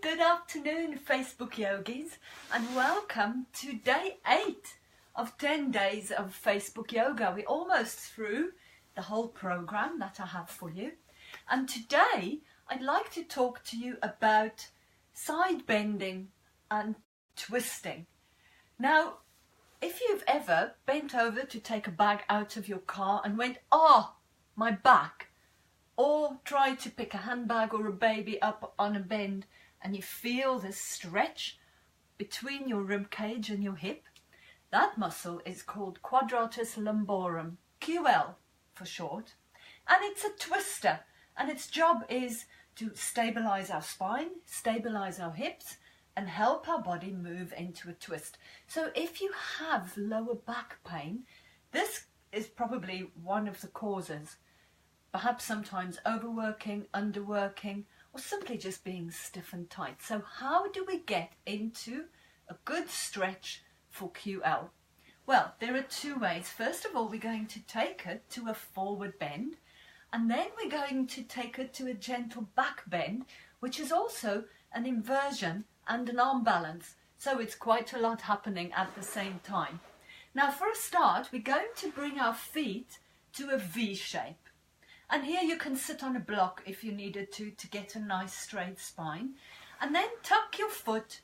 good afternoon, Facebook yogis, and welcome to day 8 of 10 days of Facebook yoga. We're almost through the whole program that I have for you. And today I'd like to talk to you about side bending and twisting. Now, if you've ever bent over to take a bag out of your car and went, "Oh, my back," or try to pick a handbag or a baby up on a bend and you feel this stretch between your rib cage and your hip, that muscle is called quadratus lumborum, QL for short, and it's a twister, and its job is to stabilize our spine, stabilize our hips, and help our body move into a twist. So if you have lower back pain, this is probably one of the causes. Perhaps sometimes overworking, underworking, or simply just being stiff and tight. So how do we get into a good stretch for QL? Well, there are two ways. First of all, we're going to take it to a forward bend, and then we're going to take it to a gentle back bend, which is also an inversion and an arm balance. So it's quite a lot happening at the same time. Now, for a start, we're going to bring our feet to a V shape. And here you can sit on a block if you needed to get a nice straight spine. And then tuck your foot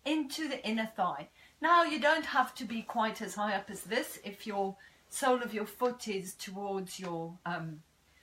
into the inner thigh. Now, you don't have to be quite as high up as this. If your sole of your foot is towards your,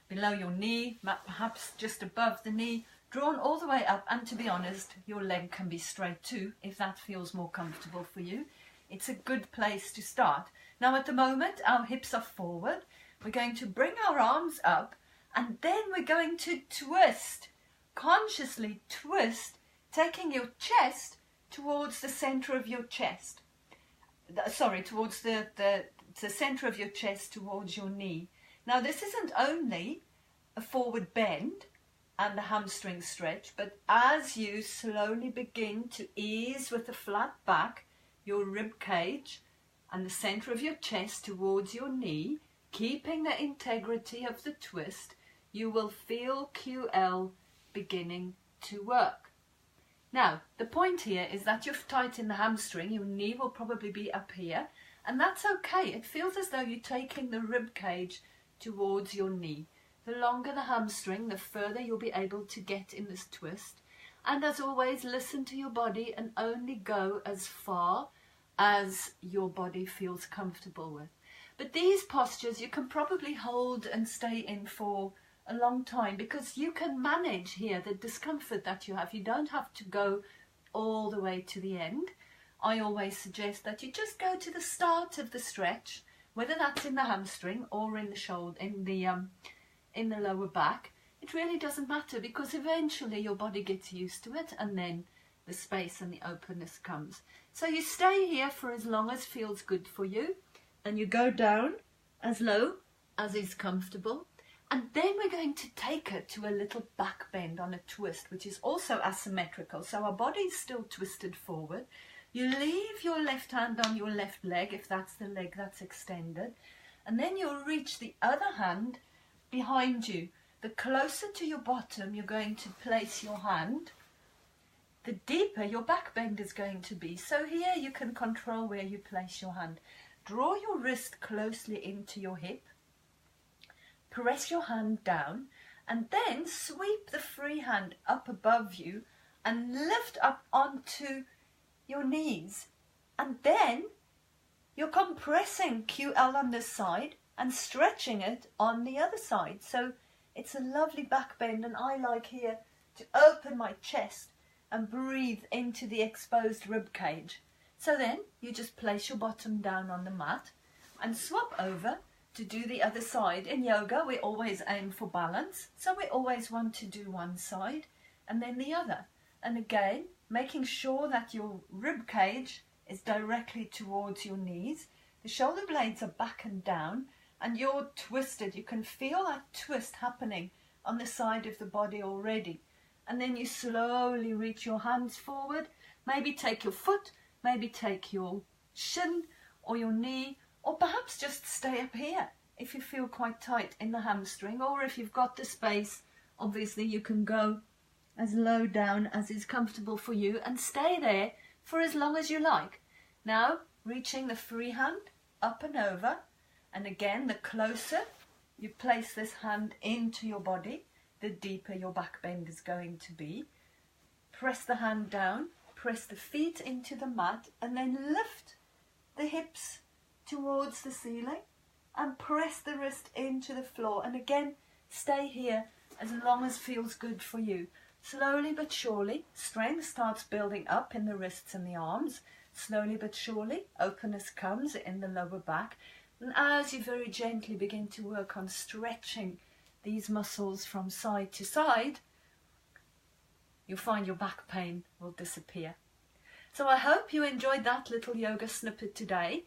below your knee, perhaps just above the knee, drawn all the way up. And to be honest, your leg can be straight too, if that feels more comfortable for you. It's a good place to start. Now, at the moment, our hips are forward. We're going to bring our arms up, and then we're going to twist, consciously twist, taking your chest towards the center of your chest. Towards the center of your chest, towards your knee. Now, this isn't only a forward bend and the hamstring stretch, but as you slowly begin to ease with a flat back, your rib cage and the center of your chest towards your knee, keeping the integrity of the twist, you will feel QL beginning to work. Now, the point here is that you've tightened the hamstring, your knee will probably be up here, and that's okay. It feels as though you're taking the rib cage towards your knee. The longer the hamstring, the further you'll be able to get in this twist. And as always, listen to your body and only go as far as your body feels comfortable with. But these postures you can probably hold and stay in for a long time, because you can manage here the discomfort that you have. You don't have to go all the way to the end. I always suggest that you just go to the start of the stretch, whether that's in the hamstring or in the shoulder, in the lower back. It really doesn't matter, because eventually your body gets used to it, and then the space and the openness comes. So you stay here for as long as feels good for you, and you go down as low as is comfortable. And then we're going to take it to a little back bend on a twist, which is also asymmetrical. So our body is still twisted forward. You leave your left hand on your left leg, if that's the leg that's extended. And then you'll reach the other hand behind you. The closer to your bottom you're going to place your hand, the deeper your back bend is going to be. So here you can control where you place your hand. Draw your wrist closely into your hip. Press your hand down, and then sweep the free hand up above you and lift up onto your knees. And then you're compressing QL on this side and stretching it on the other side. So it's a lovely back bend, and I like here to open my chest and breathe into the exposed rib cage. So then you just place your bottom down on the mat and swap over to do the other side. In yoga, we always aim for balance, so we always want to do one side and then the other. And again, making sure that your rib cage is directly towards your knees, the shoulder blades are back and down, and you're twisted. You can feel that twist happening on the side of the body already. And then you slowly reach your hands forward, maybe take your foot, maybe take your shin or your knee, or perhaps just stay up here if you feel quite tight in the hamstring, or if you've got the space, obviously you can go as low down as is comfortable for you, and stay there for as long as you like. Now, reaching the free hand up and over, and again, the closer you place this hand into your body, the deeper your back bend is going to be. Press the hand down, press the feet into the mat, and then lift the hips towards the ceiling and press the wrist into the floor. And again, stay here as long as feels good for you. Slowly but surely, strength starts building up in the wrists and the arms. Slowly but surely, openness comes in the lower back. And as you very gently begin to work on stretching these muscles from side to side, you'll find your back pain will disappear. So I hope you enjoyed that little yoga snippet today.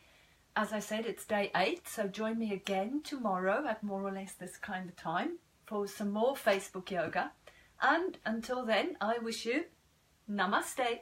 As I said, it's day 8, so join me again tomorrow at more or less this kind of time for some more Facebook yoga. And until then, I wish you Namaste.